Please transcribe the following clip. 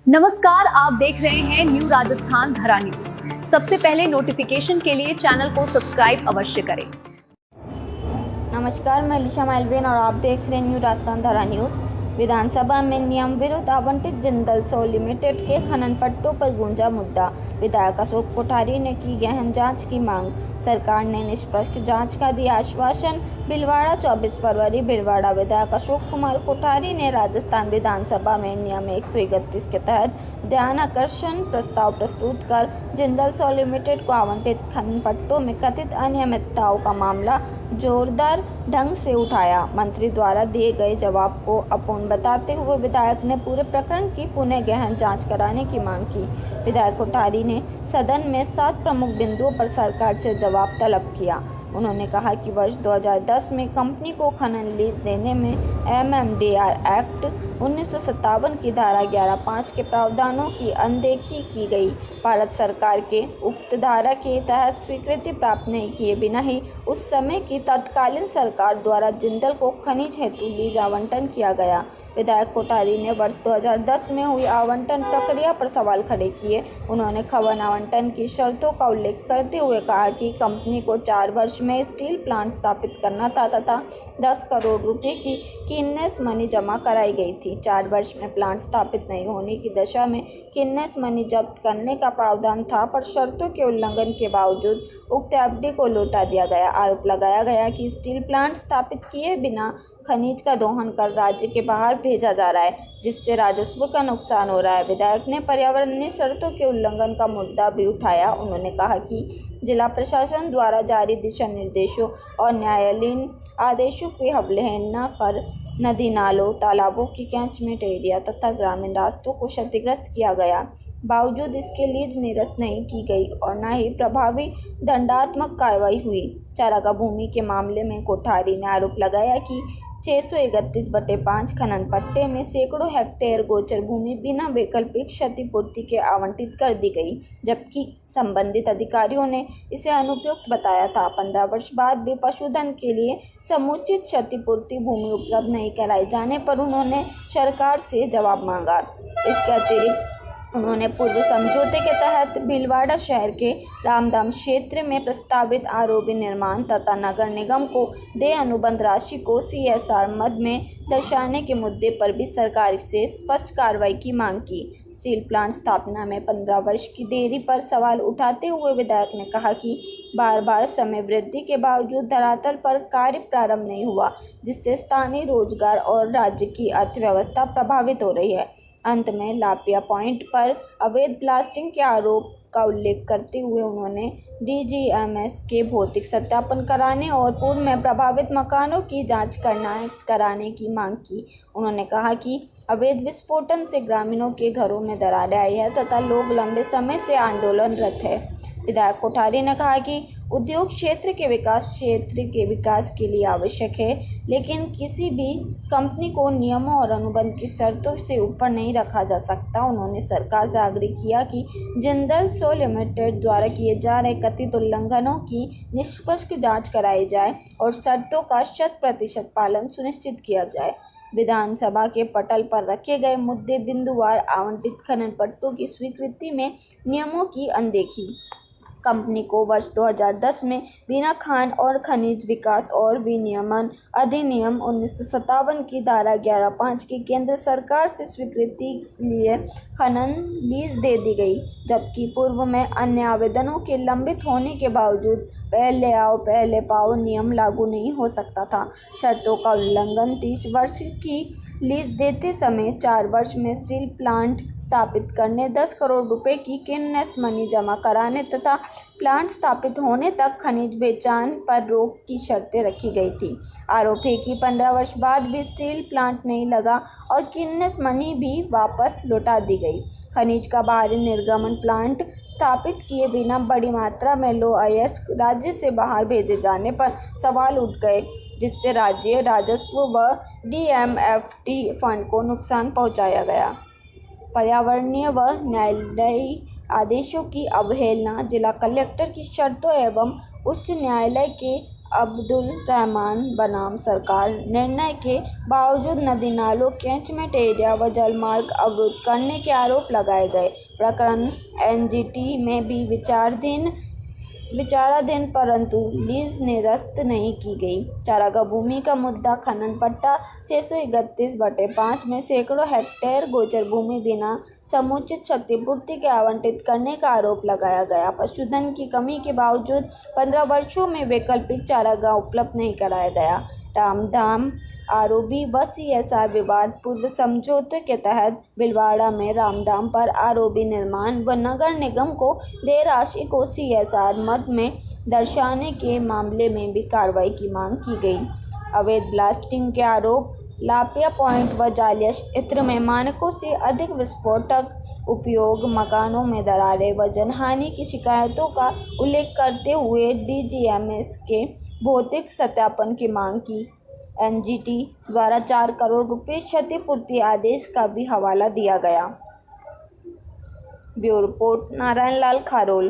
नमस्कार, आप देख रहे हैं न्यू राजस्थान धरा न्यूज। सबसे पहले नोटिफिकेशन के लिए चैनल को सब्सक्राइब अवश्य करें। नमस्कार, मैं लिशा मालवीन और आप देख रहे हैं न्यू राजस्थान धरा न्यूज़। विधानसभा में नियम विरुद्ध आवंटित जिंदल सौ लिमिटेड के खनन पट्टों पर गूंजा मुद्दा। विधायक अशोक कोठारी ने की गहन जांच की मांग। सरकार ने निष्पक्ष जांच का दिया आश्वासन। भीलवाड़ा 24 फरवरी। भीलवाड़ा विधायक अशोक कुमार कोठारी ने राजस्थान विधानसभा में नियम 131 के तहत ध्यानाकर्षण प्रस्ताव प्रस्तुत कर जिंदल सौ लिमिटेड को आवंटित खनन पट्टों में कथित अनियमितताओं का मामला जोरदार ढंग से उठाया। मंत्री द्वारा दिए गए जवाब को अपूर्ण बताते हुए विधायक ने पूरे प्रकरण की पुनः गहन जांच कराने की मांग की। विधायक कोठारी ने सदन में 7 प्रमुख बिंदुओं पर सरकार से जवाब तलब किया। उन्होंने कहा कि वर्ष 2010 में कंपनी को खनन लीज देने में MMDR एक्ट 1957 की धारा 11(5) के प्रावधानों की अनदेखी की गई। भारत सरकार के उक्त धारा के तहत स्वीकृति प्राप्त नहीं किए बिना ही उस समय की तत्कालीन सरकार द्वारा जिंदल को खनिज हेतु लीज आवंटन किया गया। विधायक कोठारी ने वर्ष 2010 में हुई आवंटन प्रक्रिया पर सवाल खड़े किए। उन्होंने खनन आवंटन की शर्तों का उल्लेख करते हुए कहा कि कंपनी को 4 वर्ष में स्टील प्लांट स्थापित करना था तथा 10 करोड़ रुपए की किन्नेस मनी जमा कराई गई थी। 4 वर्ष में प्लांट स्थापित नहीं होने की दशा में किन्नेस मनी जब्त करने का प्रावधान था, पर शर्तों के उल्लंघन के बावजूद उक्त एफडी को लौटा दिया गया। आरोप लगाया गया कि स्टील प्लांट स्थापित किए बिना खनिज का दोहन कर राज्य के बाहर भेजा जा रहा है, जिससे राजस्व का नुकसान हो रहा है। विधायक ने पर्यावरणीय शर्तों के उल्लंघन का मुद्दा भी उठाया। उन्होंने कहा कि जिला प्रशासन द्वारा जारी दिशा निर्देशों और न्यायालयीन आदेशों की अवहेलना कर नदी नालों, तालाबों की कैचमेंट एरिया तथा ग्रामीण रास्तों को क्षतिग्रस्त किया गया। बावजूद इसके लीज निरस्त नहीं की गई और न ही प्रभावी दंडात्मक कार्रवाई हुई। चारागाह भूमि के मामले में कोठारी ने आरोप लगाया कि 631/5 खनन पट्टे में सैकड़ों हेक्टेयर गोचर भूमि बिना वैकल्पिक क्षतिपूर्ति के आवंटित कर दी गई, जबकि संबंधित अधिकारियों ने इसे अनुपयुक्त बताया था। 15 वर्ष बाद भी पशुधन के लिए समुचित क्षतिपूर्ति भूमि उपलब्ध नहीं कराए जाने पर उन्होंने सरकार से जवाब मांगा। इसके अतिरिक्त उन्होंने पूर्व समझौते के तहत भीलवाड़ा शहर के रामधाम क्षेत्र में प्रस्तावित आरओबी निर्माण तथा नगर निगम को देय अनुबंध राशि को CSR मद में दर्शाने के मुद्दे पर भी सरकार से स्पष्ट कार्रवाई की मांग की। स्टील प्लांट स्थापना में 15 वर्ष की देरी पर सवाल उठाते हुए विधायक ने कहा कि बार समय वृद्धि के बावजूद धरातल पर कार्य प्रारंभ नहीं हुआ, जिससे स्थानीय रोजगार और राज्य की अर्थव्यवस्था प्रभावित हो रही है। अंत में लापिया पॉइंट पर अवैध ब्लास्टिंग के आरोप का उल्लेख करते हुए उन्होंने DGMS के भौतिक सत्यापन कराने और पूर्व में प्रभावित मकानों की जांच कराने की मांग की। उन्होंने कहा कि अवैध विस्फोटन से ग्रामीणों के घरों में दरारें आई है तथा लोग लंबे समय से आंदोलनरत है। विधायक कोठारी ने कहा कि उद्योग क्षेत्र के विकास के लिए आवश्यक है, लेकिन किसी भी कंपनी को नियमों और अनुबंध की शर्तों से ऊपर नहीं रखा जा सकता। उन्होंने सरकार से आग्रह किया कि जिंदल सौ लिमिटेड द्वारा किए जा रहे कथित उल्लंघनों की निष्पक्ष जांच कराई जाए और शर्तों का 100% पालन सुनिश्चित किया जाए। विधानसभा के पटल पर रखे गए मुद्दे बिंदुवार आवंटित खनन पट्टों की स्वीकृति में नियमों की अनदेखी। कंपनी को वर्ष 2010 में बिना खान और खनिज विकास और विनियमन अधिनियम 1957 की धारा 11(5) की केंद्र सरकार से स्वीकृति लिए खनन लीज दे दी गई, जबकि पूर्व में अन्य आवेदनों के लंबित होने के बावजूद पहले आओ पहले पाओ नियम लागू नहीं हो सकता था। शर्तों का उल्लंघन 30 वर्ष की लीज देते समय 4 वर्ष में स्टील प्लांट स्थापित करने, 10 करोड़ रुपए की किन्नेस मनी जमा कराने तथा प्लांट स्थापित होने तक खनिज बेचान पर रोक की शर्तें रखी गई थी। आरोप है कि 15 वर्ष बाद भी स्टील प्लांट नहीं लगा और किन्नेस मनी भी वापस लौटा दी गई। खनिज का बाहरी निर्गमन प्लांट स्थापित किए बिना बड़ी मात्रा में लो अयस्क राज्य से बाहर भेजे जाने पर सवाल उठ गए, जिससे राज्य राजस्व व DMFT फंड को नुकसान पहुंचाया गया। पर्यावरणीय व न्यायालयीय आदेशों की अवहेलना, जिला कलेक्टर की शर्तों एवं उच्च न्यायालय के अब्दुल रहमान बनाम सरकार निर्णय के बावजूद नदी नालों, कैचमेंट एरिया व जलमार्ग अवरुद्ध करने के आरोप लगाए गए। प्रकरण एनजीटी में भी विचाराधीन परंतु लीज निरस्त नहीं की गई। चारागाह भूमि का मुद्दा खनन पट्टा 631/5 में सैकड़ों हेक्टेयर गोचर भूमि बिना समुचित क्षतिपूर्ति के आवंटित करने का आरोप लगाया गया। पशुधन की कमी के बावजूद 15 वर्षों में वैकल्पिक चारागाह उपलब्ध नहीं कराया गया। रामधाम आरओबी व सीएसआर विवाद पूर्व समझौते के तहत भीलवाड़ा में रामधाम पर आरओबी निर्माण व नगर निगम को देय राशि को सीएसआर मद में दर्शाने के मामले में भी कार्रवाई की मांग की गई। अवैध ब्लास्टिंग के आरोप, लापिया पॉइंट व जालिया क्षेत्र में मानकों से अधिक विस्फोटक उपयोग, मकानों में दरारें व जनहानि की शिकायतों का उल्लेख करते हुए डीजीएमएस के भौतिक सत्यापन की मांग की। एनजीटी द्वारा 4 करोड़ रुपये क्षतिपूर्ति आदेश का भी हवाला दिया गया। Bureau report, Narayan Lal Kharol.